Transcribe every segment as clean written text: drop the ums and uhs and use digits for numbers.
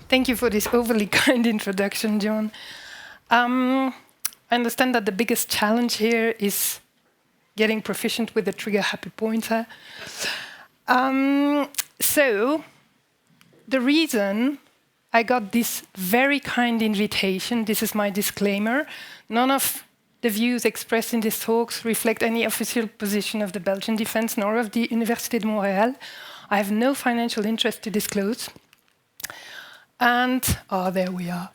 Thank you for this overly kind introduction, John. I understand that the biggest challenge here is getting proficient with the trigger happy pointer. So the reason I got this very kind invitation, this is my disclaimer, none of the views expressed in these talks reflect any official position of the Belgian Defense nor of the Université de Montréal. I have no financial interest to disclose. And, there we are.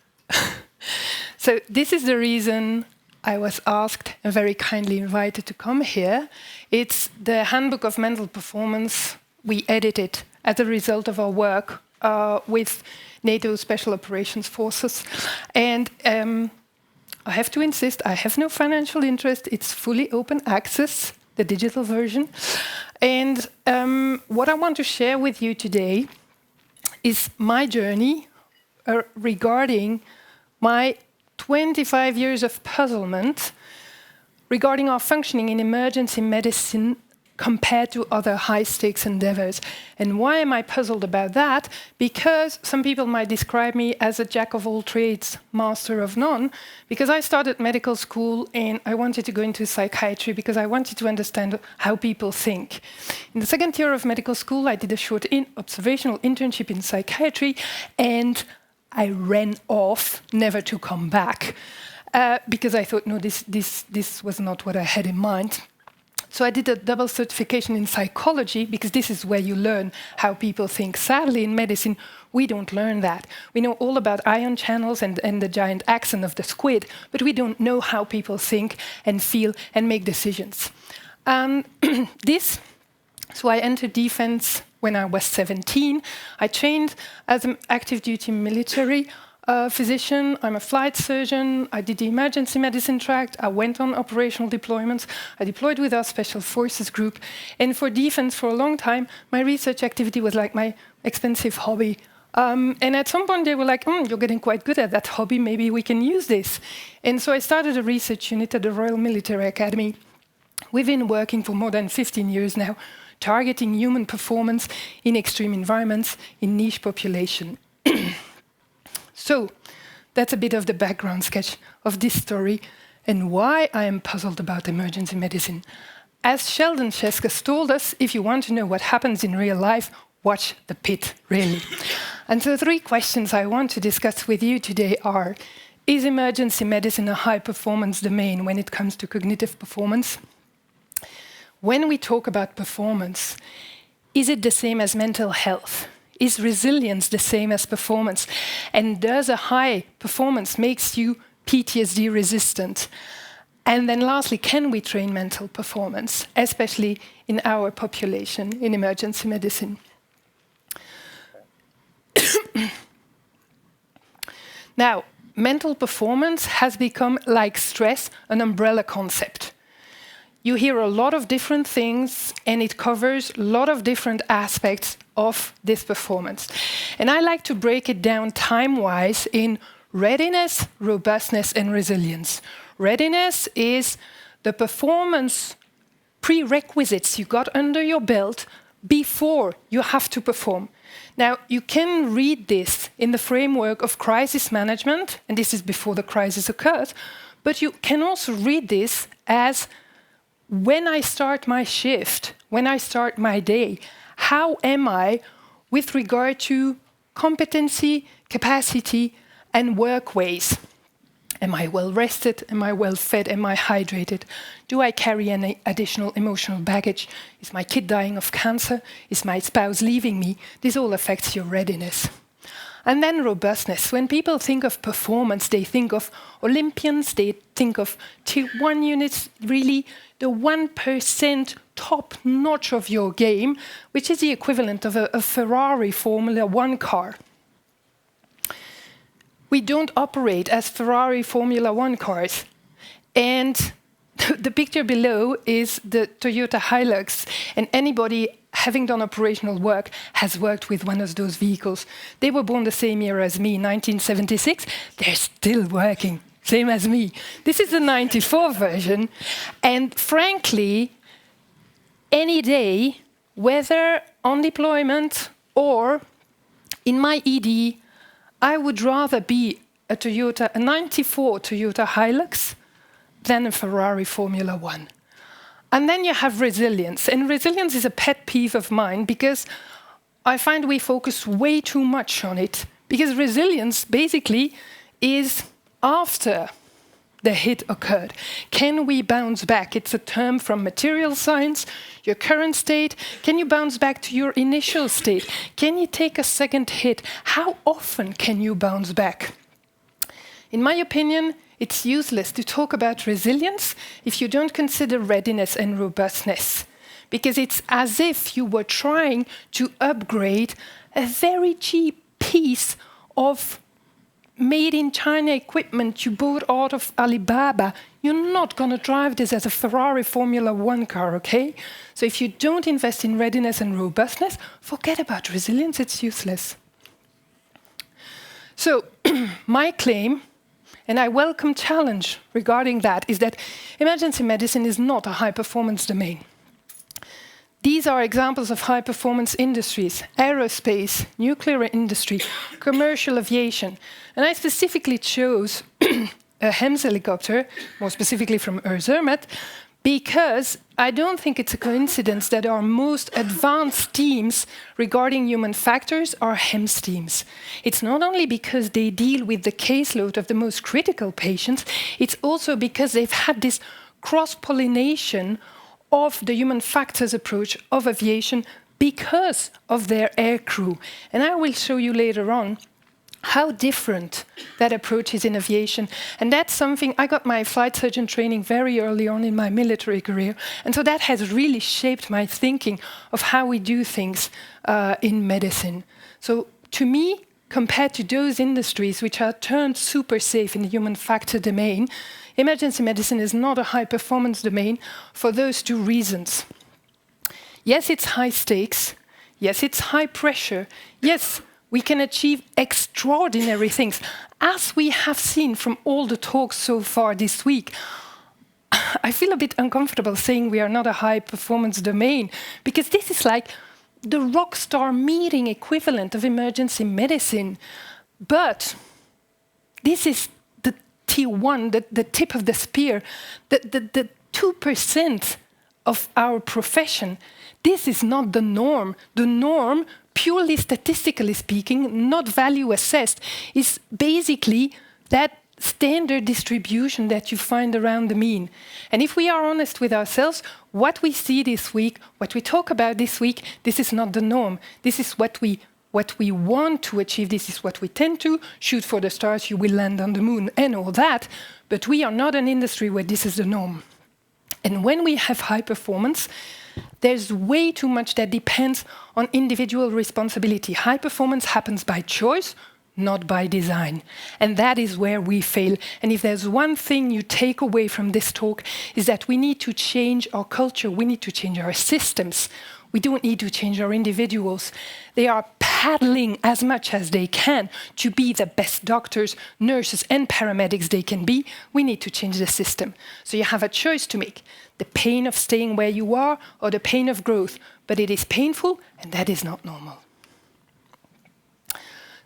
So this is the reason I was asked and very kindly invited to come here. It's the Handbook of Mental Performance we edited as a result of our work with NATO Special Operations Forces. And I have to insist, I have no financial interest. It's fully open access, the digital version. And what I want to share with you today is my journey regarding my 25 years of puzzlement regarding our functioning in emergency medicine compared to other high-stakes endeavors. And why am I puzzled about that? Because some people might describe me as a jack of all trades, master of none, because I started medical school and I wanted to go into psychiatry because I wanted to understand how people think. In the second year of medical school, I did a short observational internship in psychiatry, and I ran off, never to come back, because I thought, no, this was not what I had in mind. So I did a double certification in psychology, because this is where you learn how people think. Sadly, in medicine, we don't learn that. We know all about ion channels and the giant axon of the squid, but we don't know how people think and feel and make decisions. So I entered defense when I was 17. I trained as an active duty military physician. I'm a flight surgeon. I did the emergency medicine track. I went on operational deployments. I deployed with our special forces group. And for defense, for a long time, my research activity was like my expensive hobby. And at some point, they were like, you're getting quite good at that hobby. Maybe we can use this. And so I started a research unit at the Royal Military Academy. We've been working for more than 15 years now, targeting human performance in extreme environments, in niche population. So that's a bit of the background sketch of this story and why I am puzzled about emergency medicine. As Sheldon Cheskas told us, if you want to know what happens in real life, watch The Pit, really. And so 3 questions I want to discuss with you today are, is emergency medicine a high-performance domain when it comes to cognitive performance? When we talk about performance, is it the same as mental health? Is resilience the same as performance? And does a high performance makes you PTSD resistant? And then lastly, can we train mental performance, especially in our population in emergency medicine? Now, mental performance has become, like stress, an umbrella concept. You hear a lot of different things, and it covers a lot of different aspects of this performance. And I like to break it down time-wise in readiness, robustness, and resilience. Readiness is the performance prerequisites you got under your belt before you have to perform. Now, you can read this in the framework of crisis management, and this is before the crisis occurs, but you can also read this as when I start my shift, when I start my day, how am I with regard to competency, capacity, and work ways? Am I well rested? Am I well fed? Am I hydrated? Do I carry any additional emotional baggage? Is my kid dying of cancer? Is my spouse leaving me? This all affects your readiness. And then robustness. When people think of performance, they think of Olympians, they think of Tier 1 units, really the 1% top notch of your game, which is the equivalent of a Ferrari Formula 1 car. We don't operate as Ferrari Formula 1 cars. And the picture below is the Toyota Hilux, and anybody having done operational work has worked with one of those vehicles. They were born the same year as me, 1976. They're still working, same as me. This is the 94 version. And frankly, any day, whether on deployment or in my ED, I would rather be a 94 Toyota Hilux than a Ferrari Formula One. And then you have resilience. And resilience is a pet peeve of mine because I find we focus way too much on it. Because resilience basically is after the hit occurred. Can we bounce back? It's a term from material science, your current state. Can you bounce back to your initial state? Can you take a second hit? How often can you bounce back? In my opinion, it's useless to talk about resilience if you don't consider readiness and robustness, because it's as if you were trying to upgrade a very cheap piece of made-in-China equipment you bought out of Alibaba. You're not going to drive this as a Ferrari Formula One car, okay? So if you don't invest in readiness and robustness, forget about resilience, it's useless. So my claim, and I welcome challenge regarding that, is that emergency medicine is not a high-performance domain. These are examples of high-performance industries: aerospace, nuclear industry, commercial aviation. And I specifically chose a HEMS helicopter, more specifically from Zermatt, because I don't think it's a coincidence that our most advanced teams regarding human factors are HEMS teams. It's not only because they deal with the caseload of the most critical patients, it's also because they've had this cross-pollination of the human factors approach of aviation because of their air crew. And I will show you later on how different that approach is in aviation. And that's something, I got my flight surgeon training very early on in my military career. And so that has really shaped my thinking of how we do things in medicine. So to me, compared to those industries which are turned super safe in the human factor domain, emergency medicine is not a high-performance domain for those two reasons. Yes, it's high stakes. Yes, it's high pressure. Yes, we can achieve extraordinary things, as we have seen from all the talks so far this week. I feel a bit uncomfortable saying we are not a high-performance domain, because this is like the rock star meeting equivalent of emergency medicine. But this is the T1, the tip of the spear, the 2% of our profession. This is not the norm. The norm, purely statistically speaking, not value assessed, is basically that standard distribution that you find around the mean. And if we are honest with ourselves, what we see this week, what we talk about this week, this is not the norm. This is what we want to achieve. This is what we tend to shoot for the stars. You will land on the moon and all that. But we are not an industry where this is the norm. And when we have high performance, there's way too much that depends on individual responsibility. High performance happens by choice, not by design. And that is where we fail. And if there's one thing you take away from this talk, is that we need to change our culture. We need to change our systems. We don't need to change our individuals. They are paddling as much as they can to be the best doctors, nurses, and paramedics they can be. We need to change the system. So you have a choice to make: the pain of staying where you are or the pain of growth. But it is painful, and that is not normal.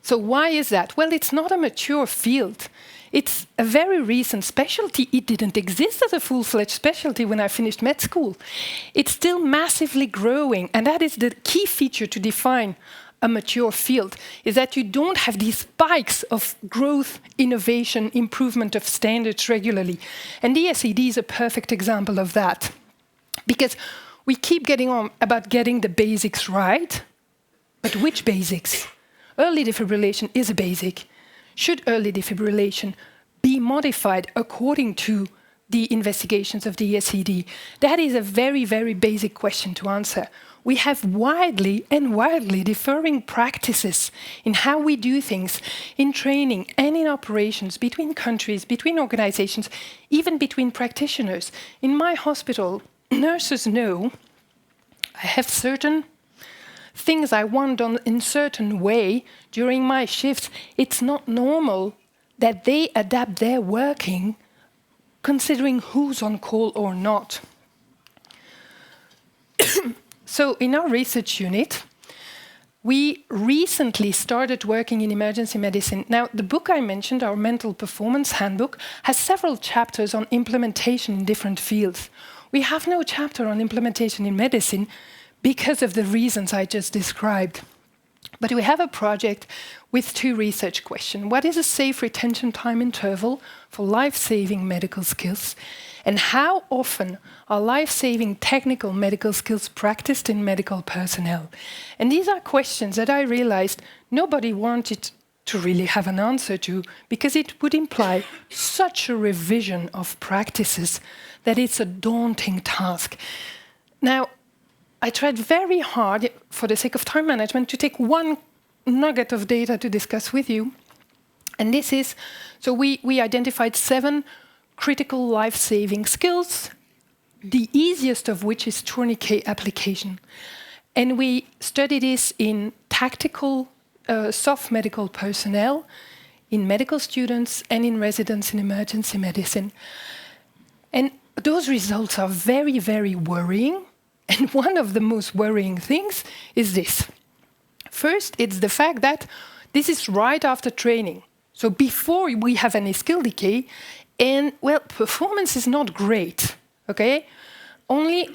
So why is that? Well, it's not a mature field. It's a very recent specialty. It didn't exist as a full-fledged specialty when I finished med school. It's still massively growing, and that is the key feature to define a mature field, is that you don't have these spikes of growth, innovation, improvement of standards regularly. And the SED is a perfect example of that. Because we keep getting on about getting the basics right, but which basics? Early defibrillation is a basic. Should early defibrillation be modified according to the investigations of the SED? That is a very, very basic question to answer. We have widely differing practices in how we do things in training and in operations between countries, between organizations, even between practitioners. In my hospital, nurses know I have certain things I want done in a certain way during my shifts. It's not normal that they adapt their working considering who's on call or not. So in our research unit, we recently started working in emergency medicine. Now, the book I mentioned, our mental performance handbook, has several chapters on implementation in different fields. We have no chapter on implementation in medicine because of the reasons I just described. But we have a project with 2 research questions. What is a safe retention time interval for life-saving medical skills? And how often are life-saving technical medical skills practiced in medical personnel? And these are questions that I realized nobody wanted to really have an answer to, because it would imply such a revision of practices that it's a daunting task. Now, I tried very hard, for the sake of time management, to take one nugget of data to discuss with you. And this is, so we identified 7 critical life-saving skills, the easiest of which is tourniquet application. And we studied this in tactical, soft medical personnel, in medical students, and in residents in emergency medicine. And those results are very, very worrying. And one of the most worrying things is this. First, it's the fact that this is right after training. So before we have any skill decay, and, well, performance is not great, okay? Only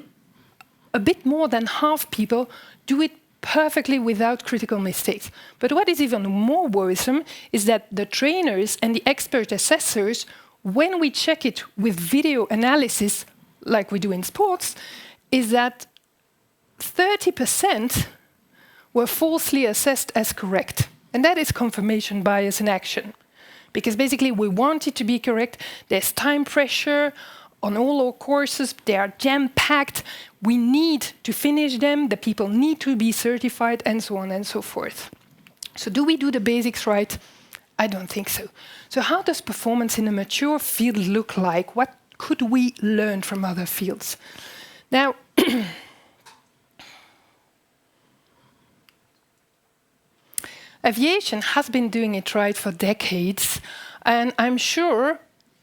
a bit more than half people do it perfectly without critical mistakes. But what is even more worrisome is that the trainers and the expert assessors, when we check it with video analysis, like we do in sports, is that 30% were falsely assessed as correct. And that is confirmation bias in action. Because basically we want it to be correct. There's time pressure on all our courses. They are jam-packed. We need to finish them. The people need to be certified, and so on and so forth. So do we do the basics right? I don't think so. So how does performance in a mature field look like? What could we learn from other fields? Now, aviation has been doing it right for decades, and I'm sure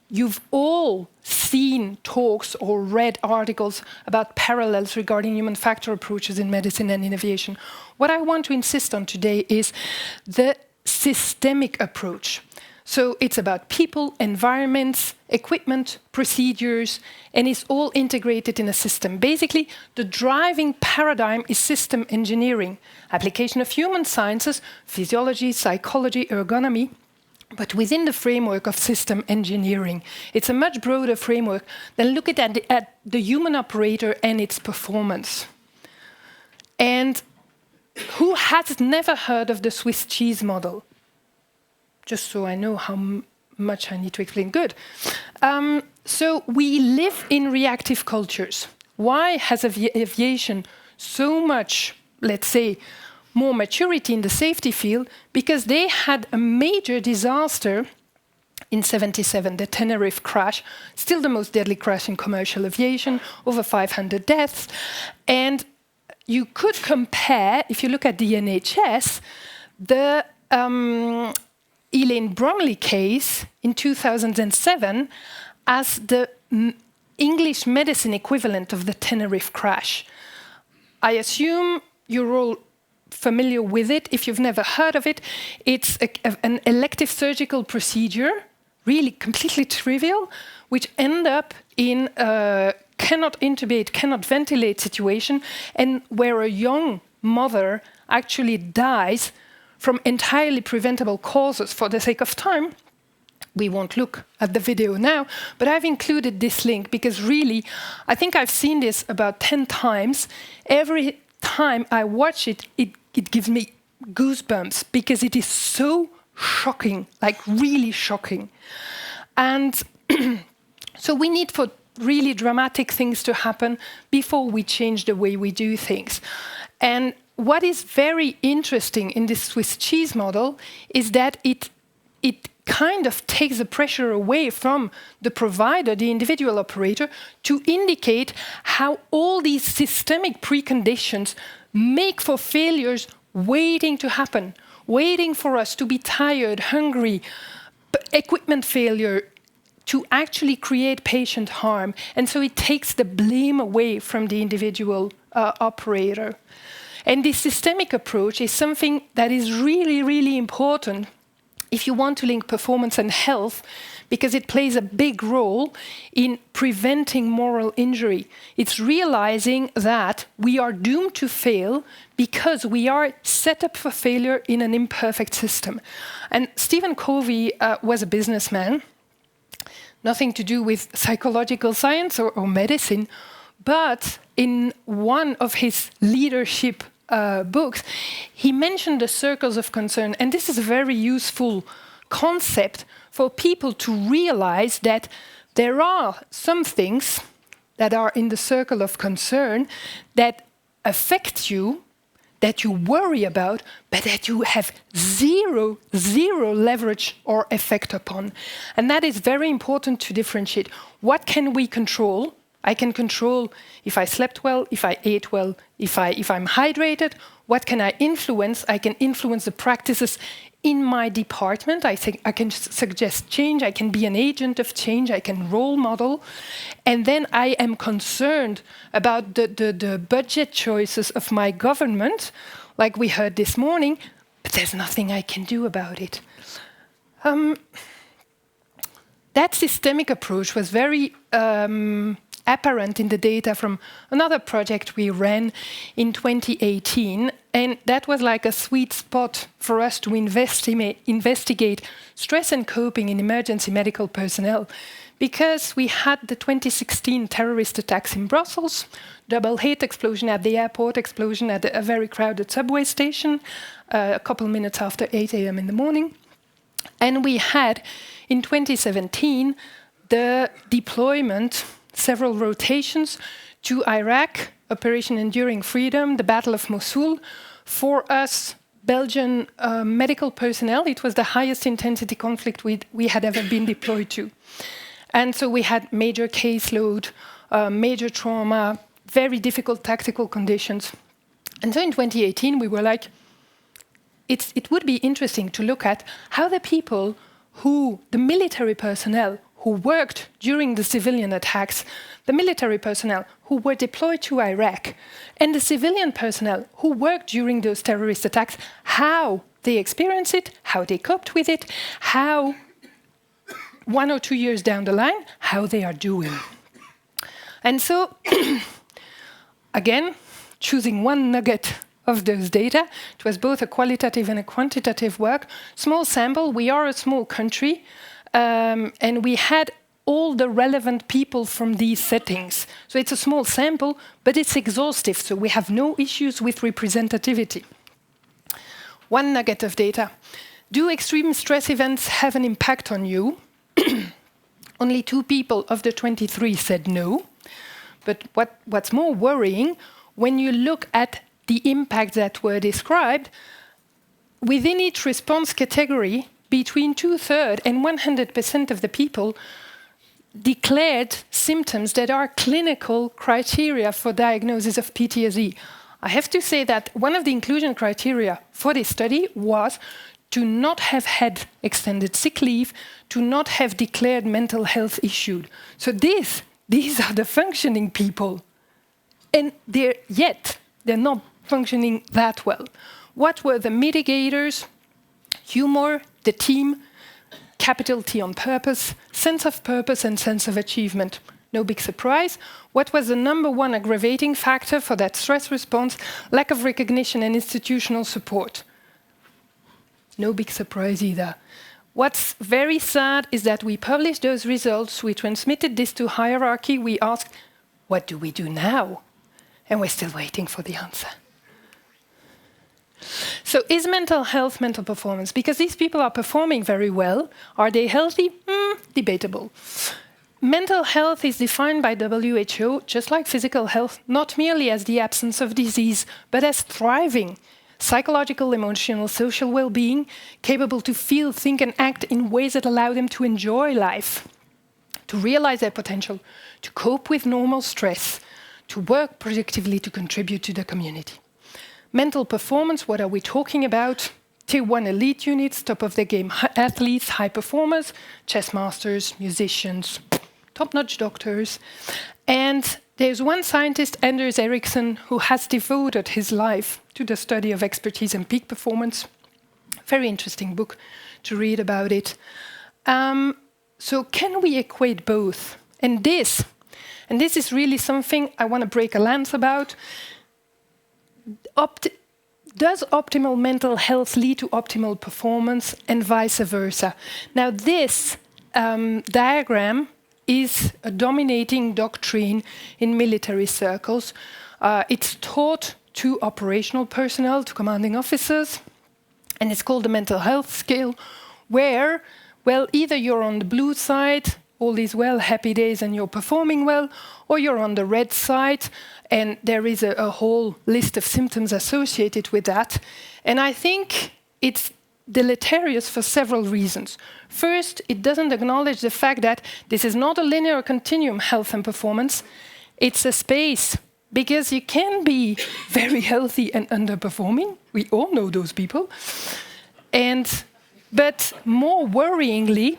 you've all seen talks or read articles about parallels regarding human factor approaches in medicine and in aviation. What I want to insist on today is the systemic approach. So it's about people, environments, equipment, procedures, and it's all integrated in a system. Basically, the driving paradigm is system engineering, application of human sciences, physiology, psychology, ergonomy, but within the framework of system engineering. It's a much broader framework than looking at the human operator and its performance. And who has never heard of the Swiss cheese model? Just so I know how much I need to explain. Good. So we live in reactive cultures. Why has aviation so much, let's say, more maturity in the safety field? Because they had a major disaster in '77, the Tenerife crash, still the most deadly crash in commercial aviation, over 500 deaths. And you could compare, if you look at the NHS, the Elaine Bromley case in 2007 as the English medicine equivalent of the Tenerife crash. I assume you're all familiar with it. If you've never heard of it, it's an elective surgical procedure, really completely trivial, which end up in a cannot intubate, cannot ventilate situation, and where a young mother actually dies from entirely preventable causes. For the sake of time, we won't look at the video now, but I've included this link because really, I think I've seen this about 10 times. Every time I watch it, it gives me goosebumps because it is so shocking, like really shocking. And so we need for really dramatic things to happen before we change the way we do things. And what is very interesting in this Swiss cheese model is that it kind of takes the pressure away from the provider, the individual operator, to indicate how all these systemic preconditions make for failures waiting to happen, waiting for us to be tired, hungry, equipment failure, to actually create patient harm. And so it takes the blame away from the individual operator. And this systemic approach is something that is really, really important if you want to link performance and health, because it plays a big role in preventing moral injury. It's realizing that we are doomed to fail because we are set up for failure in an imperfect system. And Stephen Covey was a businessman, nothing to do with psychological science or medicine, but in one of his leadership books, he mentioned the circles of concern. And this is a very useful concept for people to realize that there are some things that are in the circle of concern that affect you, that you worry about, but that you have zero leverage or effect upon. And that is very important to differentiate. What can we control? I can control if I slept well, if I ate well, if I'm hydrated. What can I influence? I can influence the practices in my department. I think I can suggest change. I can be an agent of change. I can role model. And then I am concerned about the budget choices of my government, like we heard this morning, but there's nothing I can do about it. That systemic approach was very apparent in the data from another project we ran in 2018, and that was like a sweet spot for us to investigate stress and coping in emergency medical personnel, because we had the 2016 terrorist attacks in Brussels, double hate explosion at the airport, explosion at a very crowded subway station, a couple minutes after 8 a.m. in the morning. And we had, in 2017, the deployment, several rotations to Iraq, Operation Enduring Freedom, the Battle of Mosul. For us, Belgian medical personnel, it was the highest intensity conflict we had ever been deployed to. And so we had major caseload, major trauma, very difficult tactical conditions. And so in 2018, we were like, it would be interesting to look at how the people the military personnel who worked during the civilian attacks, the military personnel who were deployed to Iraq, and the civilian personnel who worked during those terrorist attacks, how they experienced it, how they coped with it, how 1 or 2 years down the line, how they are doing. And so, again, choosing one nugget of those data, it was both a qualitative and a quantitative work. Small sample, we are a small country, and we had all the relevant people from these settings. So it's a small sample, but it's exhaustive, so we have no issues with representativity. One nugget of data. Do extreme stress events have an impact on you? Only 2 people of the 23 said no. But what's more worrying, when you look at the impacts that were described, within each response category, between 2/3 and 100% of the people declared symptoms that are clinical criteria for diagnosis of PTSD. I have to say that one of the inclusion criteria for this study was to not have had extended sick leave, to not have declared mental health issues. So these are the functioning people. And they're not functioning that well. What were the mitigators? Humor, the team, capital T on purpose and sense of achievement. No big surprise. What was the #1 aggravating factor for that stress response? Lack of recognition and institutional support. No big surprise either. What's very sad is that we published those results, we transmitted this to hierarchy, we asked, what do we do now? And we're still waiting for the answer. So is mental health mental performance? Because these people are performing very well. Are they healthy? Debatable. Mental health is defined by WHO, just like physical health, not merely as the absence of disease, but as thriving, psychological, emotional, social well-being, capable to feel, think, and act in ways that allow them to enjoy life, to realize their potential, to cope with normal stress, to work productively to contribute to the community. Mental performance, what are we talking about? Tier 1 elite units, top of the game athletes, high performers, chess masters, musicians, top-notch doctors. And there's one scientist, Anders Ericsson, who has devoted his life to the study of expertise and peak performance. Very interesting book to read about it. So can we equate both? And this is really something I want to break a lance about. Does optimal mental health lead to optimal performance and vice versa? Now this diagram is a dominating doctrine in military circles. It's taught to operational personnel, to commanding officers, and it's called the mental health scale, where, well, either you're on the blue side, all is well, happy days, and you're performing well, or you're on the red side, and there is a whole list of symptoms associated with that. And I think it's deleterious for several reasons. First, it doesn't acknowledge the fact that this is not a linear continuum, health and performance. It's a space, because you can be very healthy and underperforming. We all know those people. But more worryingly,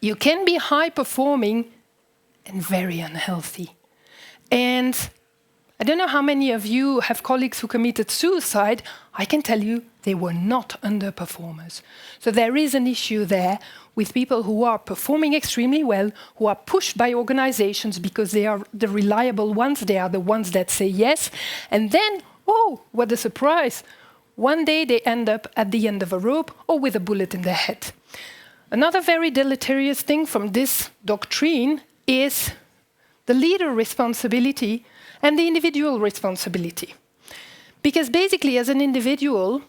you can be high-performing and very unhealthy. And I don't know how many of you have colleagues who committed suicide. I can tell you they were not underperformers. So there is an issue there with people who are performing extremely well, who are pushed by organizations because they are the reliable ones, they are the ones that say yes. And then, oh, what a surprise. One day they end up at the end of a rope or with a bullet in their head. Another very deleterious thing from this doctrine is the leader responsibility and the individual responsibility. Because basically, as an individual,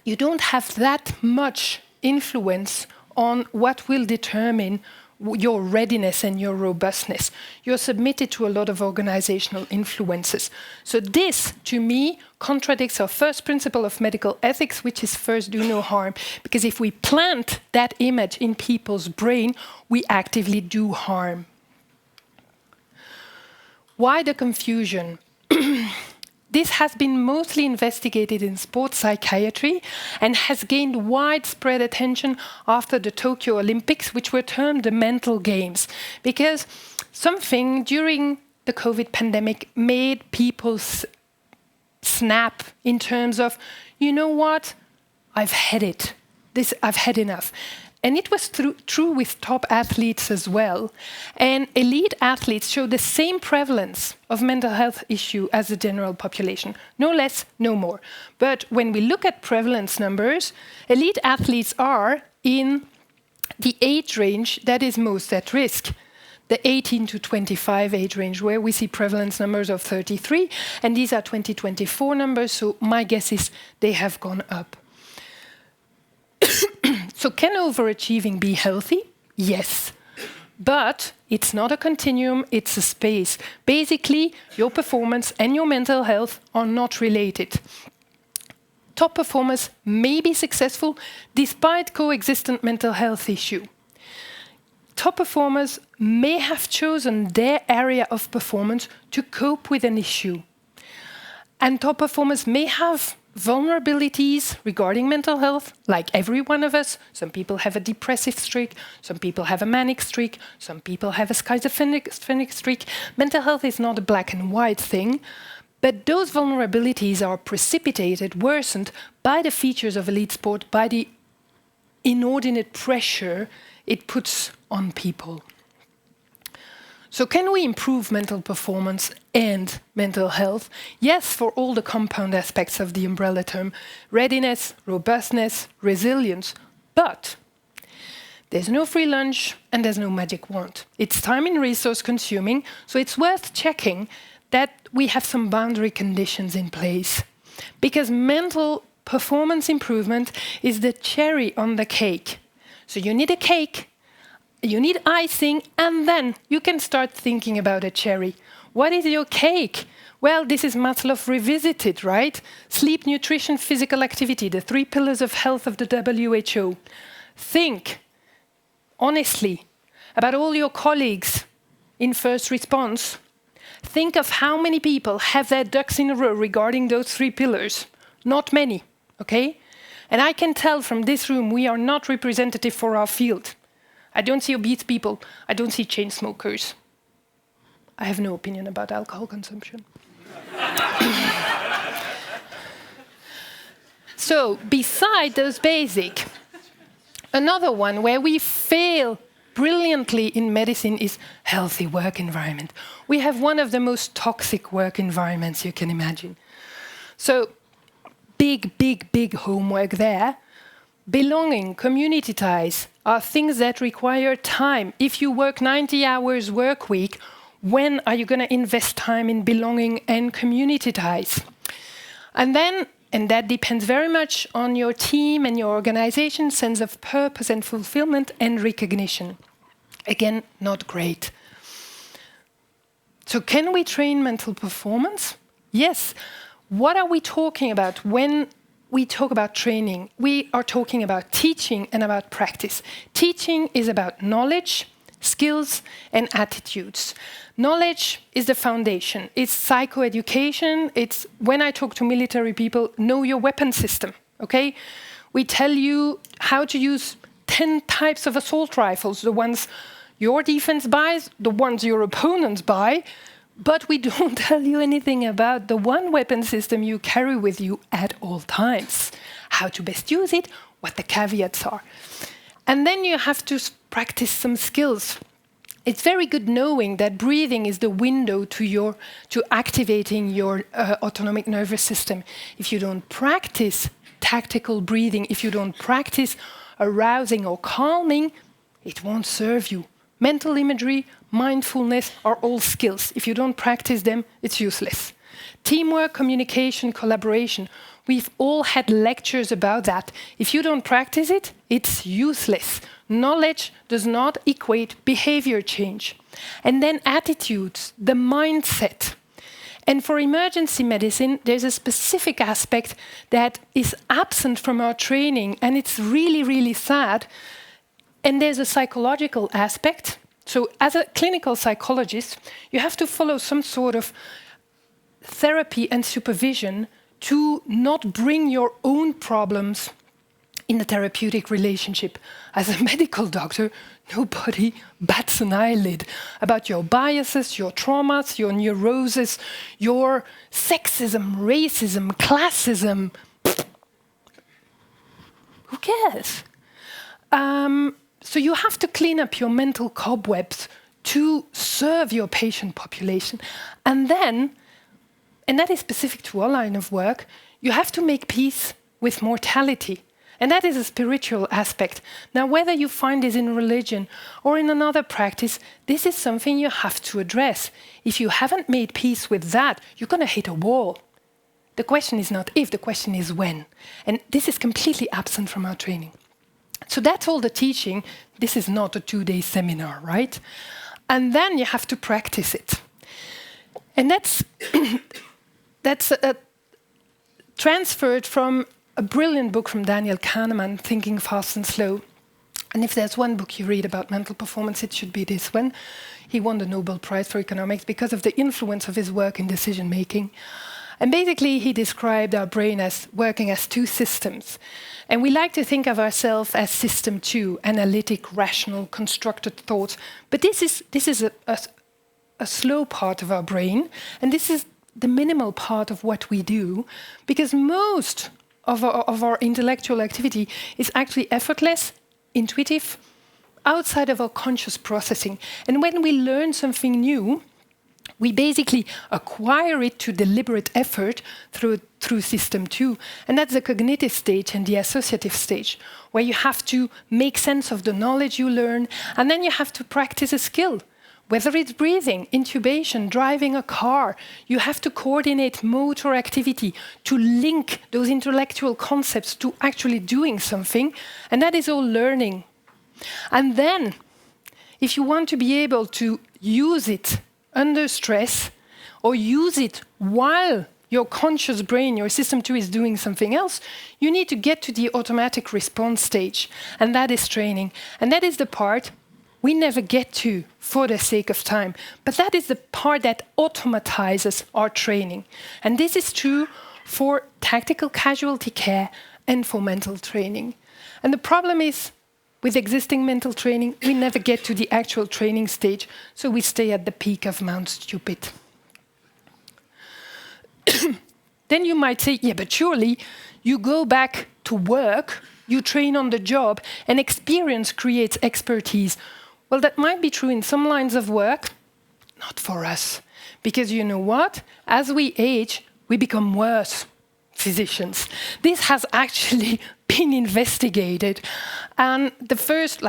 you don't have that much influence on what will determine your readiness and your robustness. You're submitted to a lot of organizational influences. So this, to me, contradicts our first principle of medical ethics, which is first do no harm. Because if we plant that image in people's brain, we actively do harm. Why the confusion? This has been mostly investigated in sports psychiatry and has gained widespread attention after the Tokyo Olympics, which were termed the mental games, because something during the COVID pandemic made people snap in terms of, you know what, I've had it. I've had enough. And it was true with top athletes as well. And elite athletes show the same prevalence of mental health issue as the general population. No less, no more. But when we look at prevalence numbers, elite athletes are in the age range that is most at risk. The 18 to 25 age range, where we see prevalence numbers of 33. And these are 2024 numbers, so my guess is they have gone up. So can overachieving be healthy? Yes. But it's not a continuum, it's a space. Basically, your performance and your mental health are not related. Top performers may be successful despite coexistent mental health issue. Top performers may have chosen their area of performance to cope with an issue. And top performers may have vulnerabilities regarding mental health, like every one of us. Some people have a depressive streak, some people have a manic streak, some people have a schizophrenic streak. Mental health is not a black and white thing, but those vulnerabilities are precipitated, worsened by the features of elite sport, by the inordinate pressure it puts on people. So can we improve mental performance and mental health? Yes, for all the compound aspects of the umbrella term, readiness, robustness, resilience, but there's no free lunch and there's no magic wand. It's time and resource consuming, so it's worth checking that we have some boundary conditions in place. Because mental performance improvement is the cherry on the cake. So you need a cake, you need icing, and then you can start thinking about a cherry. What is your cake? Well, this is Maslow revisited, right? Sleep, nutrition, physical activity, the 3 pillars of health of the WHO. Think, honestly, about all your colleagues in first response. Think of how many people have their ducks in a row regarding those 3 pillars. Not many, okay? And I can tell from this room we are not representative for our field. I don't see obese people. I don't see chain smokers. I have no opinion about alcohol consumption. So, beside those basic, another one where we fail brilliantly in medicine is healthy work environment. We have one of the most toxic work environments you can imagine. So, big homework there. Belonging, community ties are things that require time. If you work 90 hours work week, when are you going to invest time in belonging and community ties? And that depends very much on your team and your organization, sense of purpose and fulfillment and recognition. Again, not great. So can we train mental performance? Yes. What are we talking about when we talk about training? We are talking about teaching and about practice. Teaching is about knowledge, skills, and attitudes. Knowledge is the foundation. It's psychoeducation. It's, when I talk to military people, know your weapon system, okay? We tell you how to use 10 types of assault rifles, the ones your defense buys, the ones your opponents buy, but we don't tell you anything about the one weapon system you carry with you at all times, how to best use it, what the caveats are. And then you have to practice some skills. It's very good knowing that breathing is the window to activating your autonomic nervous system. If you don't practice tactical breathing, if you don't practice arousing or calming, it won't serve you. Mental imagery, mindfulness are all skills. If you don't practice them, it's useless. Teamwork, communication, collaboration. We've all had lectures about that. If you don't practice it, it's useless. Knowledge does not equate behavior change. And then attitudes, the mindset. And for emergency medicine, there's a specific aspect that is absent from our training, and it's really, really sad. And there's a psychological aspect. So as a clinical psychologist, you have to follow some sort of therapy and supervision to not bring your own problems in the therapeutic relationship. As a medical doctor, nobody bats an eyelid about your biases, your traumas, your neuroses, your sexism, racism, classism. Who cares? So you have to clean up your mental cobwebs to serve your patient population. And then, and that is specific to our line of work, you have to make peace with mortality. And that is a spiritual aspect. Now, whether you find this in religion or in another practice, this is something you have to address. If you haven't made peace with that, you're going to hit a wall. The question is not if, the question is when. And this is completely absent from our training. So that's all the teaching. This is not a 2-day seminar, right? And then you have to practice it. And that's transferred from a brilliant book from Daniel Kahneman, Thinking Fast and Slow. And if there's one book you read about mental performance, it should be this one. He won the Nobel Prize for Economics because of the influence of his work in decision-making. And basically, he described our brain as working as two systems. And we like to think of ourselves as system 2, analytic, rational, constructed thoughts. But this is a slow part of our brain, and this is the minimal part of what we do, because most of our intellectual activity is actually effortless, intuitive, outside of our conscious processing. And when we learn something new, we basically acquire it to deliberate effort through system 2. And that's the cognitive stage and the associative stage, where you have to make sense of the knowledge you learn, and then you have to practice a skill. Whether it's breathing, intubation, driving a car, you have to coordinate motor activity to link those intellectual concepts to actually doing something, and that is all learning. And then, if you want to be able to use it under stress, or use it while your conscious brain, your system 2, is doing something else, you need to get to the automatic response stage. And that is training. And that is the part we never get to for the sake of time. But that is the part that automatizes our training. And this is true for tactical casualty care and for mental training. And the problem is, with existing mental training, we never get to the actual training stage, so we stay at the peak of Mount Stupid. Then you might say, yeah, but surely you go back to work, you train on the job, and experience creates expertise. Well, that might be true in some lines of work, not for us. Because you know what? As we age, we become worse physicians. This has actually been investigated. And the first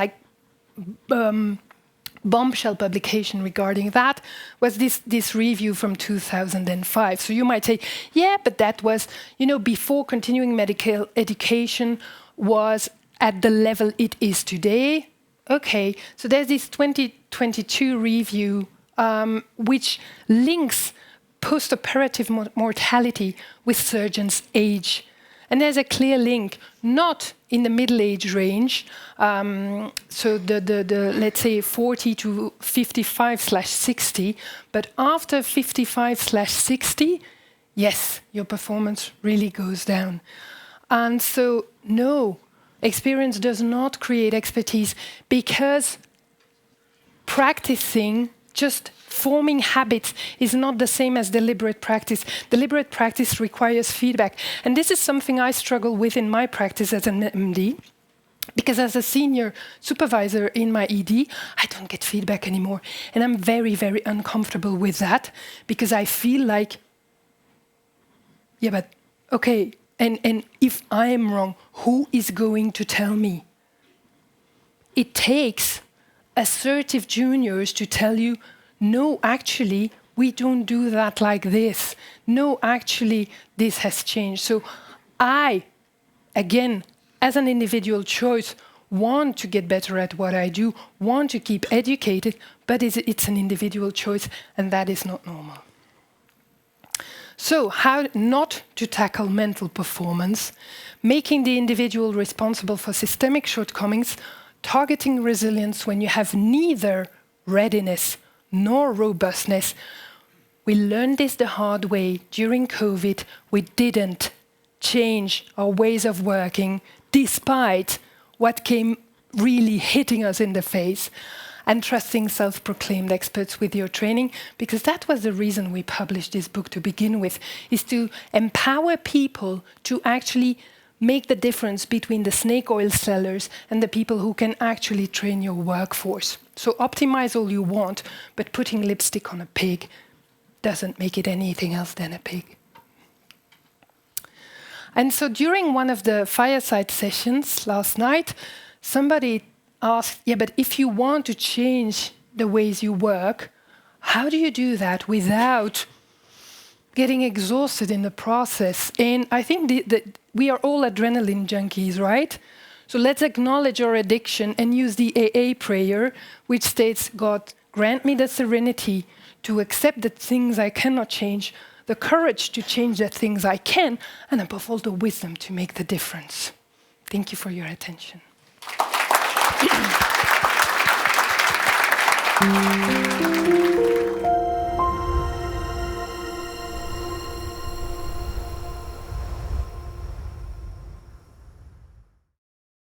bombshell publication regarding that was this review from 2005. So you might say, yeah, but that was, before continuing medical education was at the level it is today. Okay, so there's this 2022 review which links post-operative mortality with surgeons' age. And there's a clear link, not in the middle age range, so the let's say 40 to 55/60, but after 55/60, yes, your performance really goes down. And so, no, experience does not create expertise, because practicing, just forming habits, is not the same as deliberate practice. Deliberate practice requires feedback. And this is something I struggle with in my practice as an MD, because as a senior supervisor in my ED, I don't get feedback anymore. And I'm very, very uncomfortable with that, because I feel like, yeah, but okay, and if I am wrong, who is going to tell me? It takes assertive juniors to tell you, no, actually, we don't do that like this. No, actually, this has changed. So I, again, as an individual choice, want to get better at what I do, want to keep educated, but it's an individual choice, and that is not normal. So how not to tackle mental performance, making the individual responsible for systemic shortcomings, targeting resilience when you have neither readiness nor robustness. We learned this the hard way during COVID. We didn't change our ways of working despite what came really hitting us in the face, and trusting self-proclaimed experts with your training, because that was the reason we published this book to begin with, is to empower people to actually make the difference between the snake oil sellers and the people who can actually train your workforce. So optimize all you want, but putting lipstick on a pig doesn't make it anything else than a pig. And so during one of the fireside sessions last night, somebody asked, yeah, but if you want to change the ways you work, how do you do that without getting exhausted in the process? And I think that we are all adrenaline junkies, right? So let's acknowledge our addiction and use the AA prayer, which states, God, grant me the serenity to accept the things I cannot change, the courage to change the things I can, and above all, the wisdom to make the difference. Thank you for your attention.